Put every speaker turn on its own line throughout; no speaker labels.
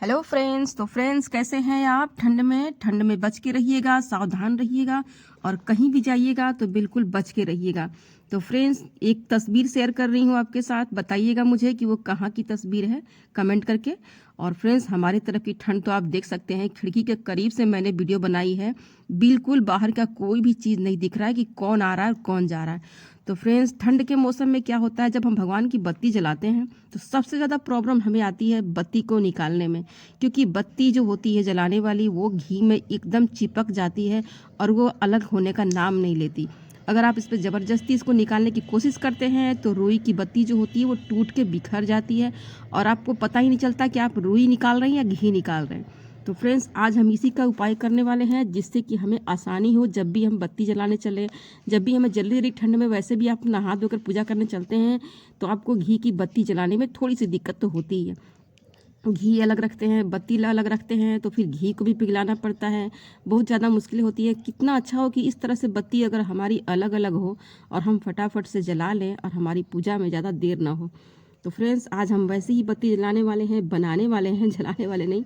Hello friends. तो friends कैसे हैं आप? ठंड में बच के रहिएगा, सावधान रहिएगा और कहीं भी जाइएगा तो बिल्कुल बच के रहिएगा। तो फ्रेंड्स एक तस्वीर शेयर कर रही हूँ आपके साथ, बताइएगा मुझे कि वो कहाँ की तस्वीर है कमेंट करके। और फ्रेंड्स हमारी तरफ की ठंड तो आप देख सकते हैं, खिड़की के करीब से मैंने वीडियो बनाई है, बिल्कुल बाहर का कोई भी चीज़ नहीं दिख रहा है कि कौन आ रहा है और कौन जा रहा है। तो फ्रेंड्स ठंड के मौसम में क्या होता है, जब हम भगवान की बत्ती जलाते हैं तो सबसे ज़्यादा प्रॉब्लम हमें आती है बत्ती को निकालने में, क्योंकि बत्ती जो होती है जलाने वाली वो घी में एकदम चिपक जाती है और वो अलग होने का नाम नहीं लेती। अगर आप इस पर ज़बरदस्ती इसको निकालने की कोशिश करते हैं तो रुई की बत्ती जो होती है वो टूट के बिखर जाती है और आपको पता ही नहीं चलता कि आप रुई निकाल रहे हैं या घी निकाल रहे हैं। तो फ्रेंड्स आज हम इसी का उपाय करने वाले हैं, जिससे कि हमें आसानी हो जब भी हम बत्ती जलाने चले, जब भी हमें जल्दी जल्दी ठंड में, वैसे भी आप नहा धोकर पूजा करने चलते हैं तो आपको घी की बत्ती जलाने में थोड़ी सी दिक्कत तो होती ही है। घी अलग रखते हैं, बत्ती अलग रखते हैं, तो फिर घी को भी पिघलाना पड़ता है, बहुत ज़्यादा मुश्किल होती है। कितना अच्छा हो कि इस तरह से बत्ती अगर हमारी अलग अलग हो और हम फटाफट से जला लें और हमारी पूजा में ज़्यादा देर ना हो। तो फ्रेंड्स आज हम वैसे ही बत्ती जलाने वाले हैं, बनाने वाले हैं, जलाने वाले नहीं।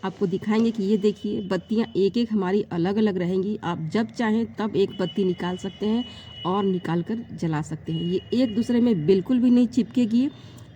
आपको दिखाएंगे कि ये देखिए बत्तियाँ एक एक हमारी अलग अलग रहेंगी। आप जब चाहें तब एक बत्ती निकाल सकते हैं और निकाल कर जला सकते हैं। ये एक दूसरे में बिल्कुल भी नहीं चिपकेगी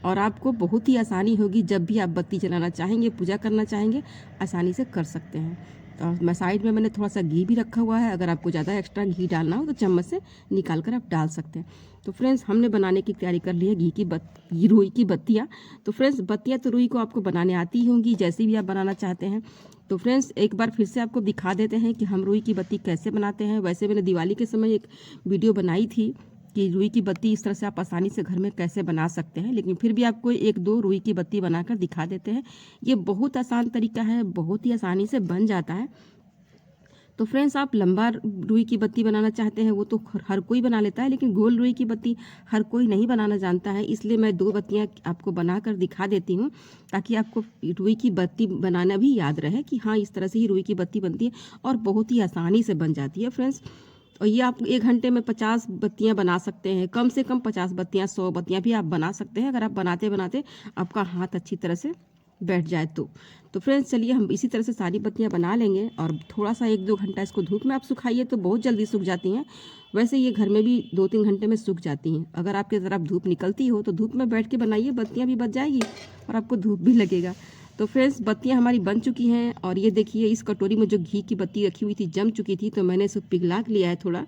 और आपको बहुत ही आसानी होगी। जब भी आप बत्ती जलाना चाहेंगे, पूजा करना चाहेंगे, आसानी से कर सकते हैं। तो मैं साइड में मैंने थोड़ा सा घी भी रखा हुआ है, अगर आपको ज़्यादा एक्स्ट्रा घी डालना हो तो चम्मच से निकाल कर आप डाल सकते हैं। तो फ्रेंड्स हमने बनाने की तैयारी कर ली है घी रुई की बत्तियाँ। तो फ्रेंड्स बत्तियाँ तो रुई को आपको बनाने आती ही होंगी, जैसी भी आप बनाना चाहते हैं। तो फ्रेंड्स एक बार फिर से आपको दिखा देते हैं कि हम रुई की बत्ती कैसे बनाते हैं। वैसे मैंने दिवाली के समय एक वीडियो बनाई थी कि रुई की बत्ती इस तरह से आप आसानी से घर में कैसे बना सकते हैं, लेकिन फिर भी आपको एक दो रुई की बत्ती बनाकर दिखा देते हैं। ये बहुत आसान तरीका है, बहुत ही आसानी से बन जाता है। तो फ्रेंड्स आप लंबा रुई की बत्ती बनाना चाहते हैं वो तो हर कोई बना लेता है, लेकिन गोल रुई की बत्ती हर कोई नहीं बनाना जानता है। इसलिए मैं दो बत्तियां आपको बनाकर दिखा देती हूँ, ताकि आपको रुई की बत्ती बनाना भी याद रहे कि हाँ इस तरह से ही रुई की बत्ती बनती है और बहुत ही आसानी से बन जाती है फ्रेंड्स। और ये आप 1 घंटे में 50 बत्तियां बना सकते हैं, कम से कम 50 बत्तियां, 100 बत्तियां भी आप बना सकते हैं, अगर आप बनाते बनाते आपका हाथ अच्छी तरह से बैठ जाए तो फ्रेंड्स चलिए हम इसी तरह से सारी बत्तियां बना लेंगे। और थोड़ा सा 1-2 घंटा इसको धूप में आप सुखाइए तो बहुत जल्दी सूख जाती हैं। वैसे ये घर में भी 2-3 घंटे में सूख जाती हैं। अगर आपके तरफ धूप निकलती हो तो धूप में बैठ के बनाइए, बत्तियां भी बच जाएगी और आपको धूप भी लगेगा। तो फ्रेंड्स बत्तियां हमारी बन चुकी हैं और ये देखिए इस कटोरी में जो घी की बत्ती रखी हुई थी जम चुकी थी, तो मैंने इसको पिघला लिया है थोड़ा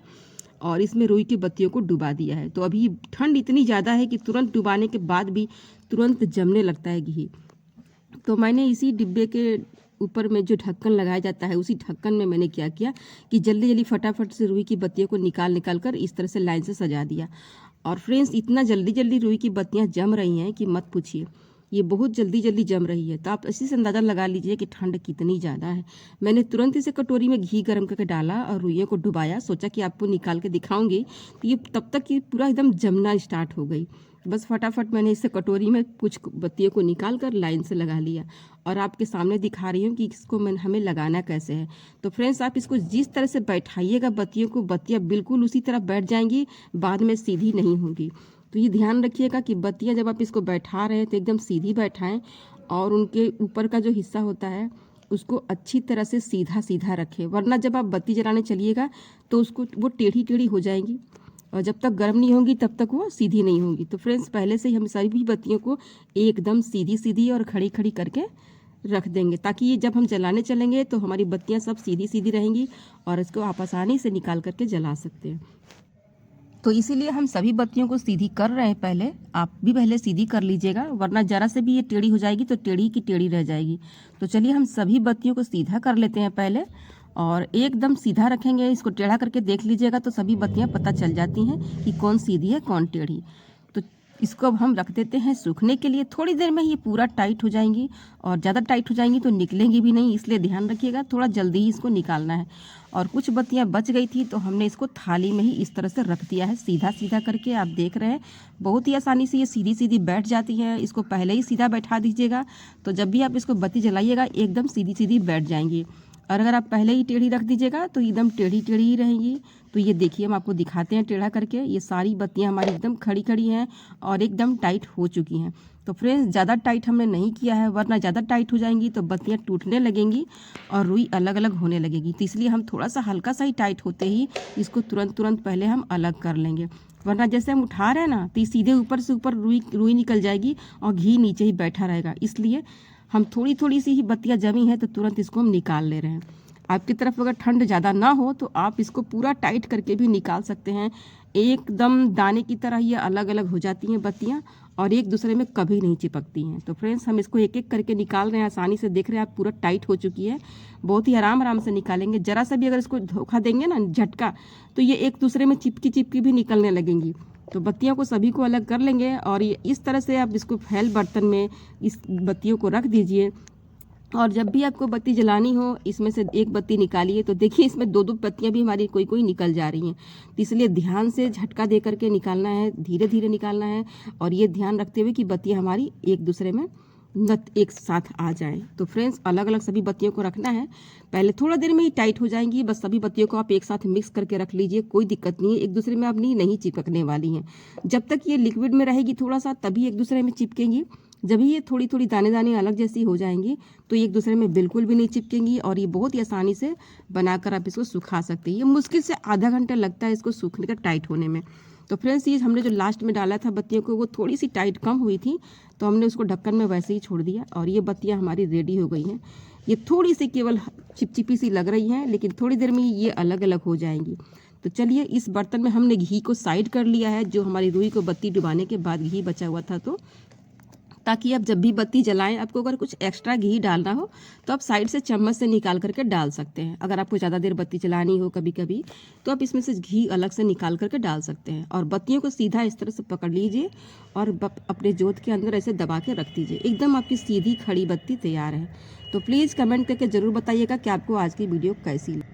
और इसमें रुई की बत्तियों को डुबा दिया है। तो अभी ठंड इतनी ज़्यादा है कि तुरंत डुबाने के बाद भी तुरंत जमने लगता है घी। तो मैंने इसी डिब्बे के ऊपर में जो ढक्कन लगाया जाता है, उसी ढक्कन में मैंने क्या किया कि जल्दी जल्दी फटाफट से रुई की बत्तियों को निकाल कर इस तरह से लाइन से सजा दिया। और फ्रेंड्स इतना जल्दी जल्दी रुई की बत्तियां जम रही हैं कि मत पूछिए, ये बहुत जल्दी जल्दी जम रही है। तो आप इसी से अंदाज़ा लगा लीजिए कि ठंड कितनी ज़्यादा है। मैंने तुरंत इसे कटोरी में घी गर्म करके डाला और रुइयों को डुबाया, सोचा कि आपको निकाल के दिखाऊंगी। तो ये तब तक ये पूरा एकदम जमना स्टार्ट हो गई। बस फटाफट मैंने इसे कटोरी में कुछ बत्तियों को निकाल कर लाइन से लगा लिया और आपके सामने दिखा रही हूँ कि इसको हमें लगाना कैसे है। तो फ्रेंड्स आप इसको जिस तरह से बैठाइएगा बत्तियों को, बत्तियाँ बिल्कुल उसी तरह बैठ जाएंगी, बाद में सीधी नहीं होगी। तो ये ध्यान रखिएगा कि बत्तियाँ जब आप इसको बैठा रहे हैं तो एकदम सीधी बैठाएं और उनके ऊपर का जो हिस्सा होता है उसको अच्छी तरह से सीधा सीधा रखें, वरना जब आप बत्ती जलाने चलिएगा तो उसको वो टेढ़ी टेढ़ी हो जाएंगी और जब तक गर्म नहीं होंगी तब तक वो सीधी नहीं होंगी। तो फ्रेंड्स पहले से ही हम सभी बत्तियों को एकदम सीधी सीधी और खड़ी खड़ी करके रख देंगे, ताकि ये जब हम जलाने चलेंगे तो हमारी बत्तियां सब सीधी सीधी रहेंगी और इसको आप आसानी से निकाल करके जला सकते हैं। तो इसीलिए हम सभी बत्तियों को सीधी कर रहे हैं। पहले आप भी पहले सीधी कर लीजिएगा, वरना ज़रा से भी ये टेढ़ी हो जाएगी तो टेढ़ी की टेढ़ी रह जाएगी। तो चलिए हम सभी बत्तियों को सीधा कर लेते हैं पहले, और एकदम सीधा रखेंगे। इसको टेढ़ा करके देख लीजिएगा तो सभी बत्तियां पता चल जाती हैं कि कौन सीधी है कौन टेढ़ी। तो इसको अब हम रख देते हैं सूखने के लिए। थोड़ी देर में ये पूरा टाइट हो जाएंगी और ज़्यादा टाइट हो जाएंगी तो निकलेंगी भी नहीं, इसलिए ध्यान रखिएगा, थोड़ा जल्दी ही इसको निकालना है। और कुछ बत्तियां बच गई थी तो हमने इसको थाली में ही इस तरह से रख दिया है सीधा सीधा करके। आप देख रहे हैं बहुत ही आसानी से ये सीधी सीधी बैठ जाती है। इसको पहले ही सीधा बैठा दीजिएगा तो जब भी आप इसको बत्ती जलाइएगा एकदम सीधी सीधी बैठ जाएंगी। और अगर आप पहले ही टेढ़ी रख दीजिएगा तो एकदम टेढ़ी टेढ़ी ही रहेंगी। तो ये देखिए, हम आपको दिखाते हैं टेढ़ा करके। ये सारी बत्तियां हमारी एकदम खड़ी खड़ी हैं और एकदम टाइट हो चुकी हैं। तो फ्रेंड्स, ज़्यादा टाइट हमने नहीं किया है, वरना ज़्यादा टाइट हो जाएंगी तो बत्तियां टूटने लगेंगी और रुई अलग अलग होने लगेगी। तो इसलिए हम थोड़ा सा हल्का सा ही टाइट होते ही इसको तुरंत पहले हम अलग कर लेंगे, वरना जैसे हम उठा रहे हैं ना तो सीधे ऊपर से ऊपर रुई निकल जाएगी और घी नीचे ही बैठा रहेगा। इसलिए हम थोड़ी थोड़ी सी ही बत्तियां जमी हैं तो तुरंत इसको हम निकाल ले रहे हैं। आपकी तरफ अगर ठंड ज़्यादा ना हो तो आप इसको पूरा टाइट करके भी निकाल सकते हैं। एकदम दाने की तरह ये अलग अलग हो जाती हैं बत्तियां और एक दूसरे में कभी नहीं चिपकती हैं। तो फ्रेंड्स, हम इसको एक एक करके निकाल रहे हैं, आसानी से देख रहे हैं आप, पूरा टाइट हो चुकी है। बहुत ही आराम से निकालेंगे। जरा सा भी अगर इसको धोखा देंगे ना, झटका, तो ये एक दूसरे में चिपकी भी निकलने लगेंगी। तो बत्तियों को सभी को अलग कर लेंगे और ये इस तरह से आप इसको फैल बर्तन में इस बत्तियों को रख दीजिए। और जब भी आपको बत्ती जलानी हो, इसमें से एक बत्ती निकालिए तो देखिए इसमें दो बत्तियां भी हमारी कोई निकल जा रही हैं। तो इसलिए ध्यान से झटका दे करके निकालना है, धीरे धीरे निकालना है और ये ध्यान रखते हुए कि बत्तियां हमारी एक दूसरे में एक साथ आ जाए। तो फ्रेंड्स, अलग अलग सभी बत्तियों को रखना है। पहले थोड़ा देर में ही टाइट हो जाएंगी, बस सभी बत्तियों को आप एक साथ मिक्स करके रख लीजिए, कोई दिक्कत नहीं है। एक दूसरे में अपनी नहीं चिपकने वाली हैं। जब तक ये लिक्विड में रहेगी थोड़ा सा, तभी एक दूसरे में चिपकेंगी। जब ये थोड़ी थोड़ी दाने अलग जैसी हो जाएंगी तो एक दूसरे में बिल्कुल भी नहीं चिपकेंगी और ये बहुत ही आसानी से बनाकर आप इसको सुखा सकते हैं। ये मुश्किल से आधा घंटा लगता है इसको सूखने का, टाइट होने में। तो फ्रेंड्स, ये हमने जो लास्ट में डाला था बत्तियों को, वो थोड़ी सी टाइट कम हुई थी तो हमने उसको ढक्कन में वैसे ही छोड़ दिया और ये बत्तियां हमारी रेडी हो गई हैं। ये थोड़ी सी केवल चिपचिपी सी लग रही हैं, लेकिन थोड़ी देर में ये अलग अलग हो जाएंगी। तो चलिए, इस बर्तन में हमने घी को साइड कर लिया है, जो हमारी रुई को बत्ती डुबाने के बाद घी बचा हुआ था। तो ताकि आप जब भी बत्ती जलाएं, आपको अगर कुछ एक्स्ट्रा घी डालना हो तो आप साइड से चम्मच से निकाल करके डाल सकते हैं। अगर आपको ज़्यादा देर बत्ती जलानी हो कभी कभी, तो आप इसमें से घी अलग से निकाल करके डाल सकते हैं। और बत्तियों को सीधा इस तरह से पकड़ लीजिए और अपने जोत के अंदर ऐसे दबा के रख दीजिए। एकदम आपकी सीधी खड़ी बत्ती तैयार है। तो प्लीज़ कमेंट करके ज़रूर बताइएगा कि आपको आज की वीडियो कैसी लगी।